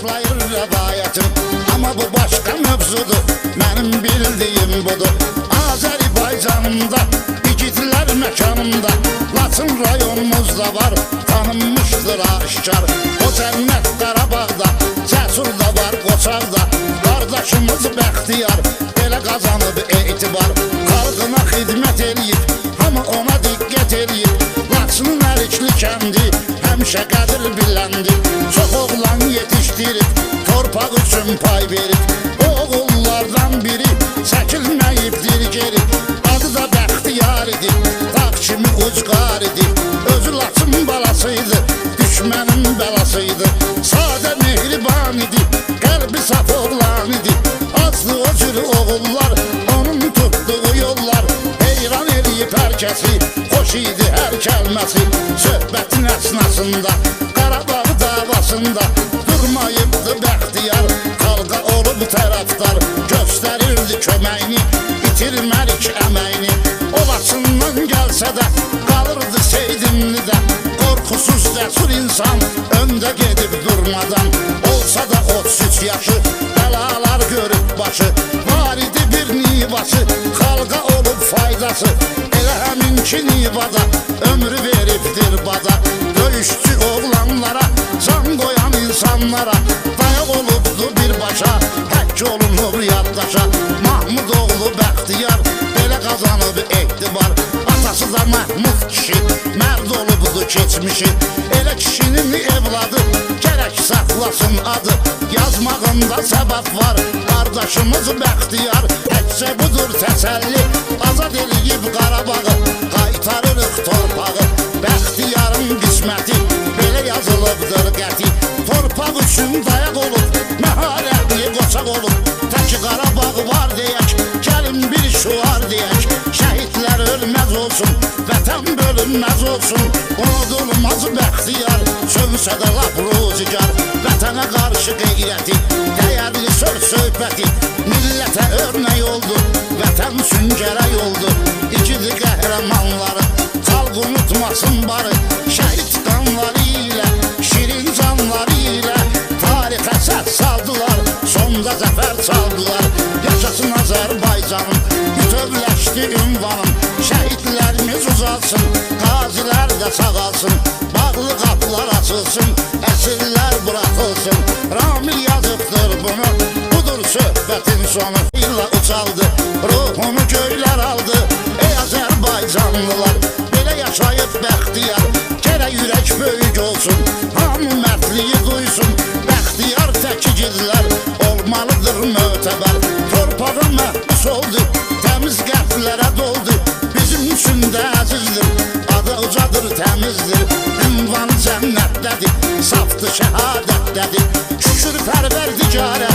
başlayır rəvayətim. Amma bu başqa mövzudur, mənim bildiyim budur. Azərbaycanımda, igidlər məkanımda, Laçın rayonumuzda var, tanınmışdır aşkar. O cənnət Qarabağda, Cəsur da var Qoçarda. Qardaşımız Bəxtiyar, belə qazanıb etibar. Xalqına xidmət eləyib, hamı ona diqqət eləyib. Laçının Ərikli kəndi, həmişə qədir biləndi. Çox oğlan yetişdirib, torpaq üçün pay verib. O oğullardan biri çəkilməyibdir geri. Adı da Bəxtiyar idi, dağ kimi ucqar idi. Özü Laçın balasıydı, düşmənin bəlasıydı. Sadə mehriban idi, qəlbi saf oğlan idi. Azdı o cür oğullar, onun tutduğu yollar. Heyran eləyib hər kəsi, xoş idi hər kəlməsi. Söhbətin əsnasında, Qarabağ davasında durmayıbdı Bəxtiyar. Xalqa olub tərəfdar, göstərirdi köməyini, itirmərik əməyini. O Laçından gəlsə də, qalırdı Seydimlidə. Qorxusuz cəsur insan, öndə gedib durmadan. Olsa da 33 yaşı, bəlalar görüb başı. Var idi bir nivası, xalqa olub faydası. Elə həminki nivada, ömrü veribdir bada. Döyüşçü oğlanlara, can qoyan insanlara. Dayaq olubdu birbaşa, həkk olunub yaddaşa. Mahmud oğlu Bəxtiyar, belə qazanıb etibar. Atası da Məhmud kişi, mərd olubdu keçmişi. Elə kişinin evladı, gərək saxlasın adı. Yazmağında səbəb var, qardaşımız Bəxtiyar. Həkcə budur təsəlli, azad eləyib Qarabağı. Qaytarırıq torpağı, Bəxtiyarın qisməti. Belə yazılıbdır qəti, torpaq üçün dayaq olub, məharətli qoçaq olub. Təki Qarabağ var deyək, gəlin bir şuar deyək. Şəhidlər ölməz olsun, vətən bölünməz olsun. Unudulmaz Bəxtiyar, sönsə də laf ruzigar. Vətənə qarşı qeyrəti, dəyərli söz söhbəti. Millətə örnək oldu, vətən süngərək oldu. İgidi qəhrəmanları, xalq unutmasın barı. Şəhid qanları ilə, şirin canları ilə tarixə səs saldılar, sonda zəfər çaldılar. Yaşasın Azərbaycanım, bütövləşdi ünvanım. Şəhidlərimiz uzalsın, qazilər də sağalsın. Bağlı qapılar açılsın, əsirlər buraxılsın. Ramil yazıbdır bunu, budur söhbətin sonu. İlla uçaldı, ruhunu göylər aldı. Ey Azərbaycanlılar, belə yaşayıb Bəxtiyar. Gərək ürək böyük olsun, hamı mərdliyi duysun. Bəxtiyar təkigidlər, olmalıdır mötəbər. Torpağı məhbus oldu, təmiz qəlblərə doldu. Bizim üçün də əzizdir, adı ucadır, təmizdir. Ünvanı cənnətdədir, safdı şəhadətdədir. Şükür pərvərdigara,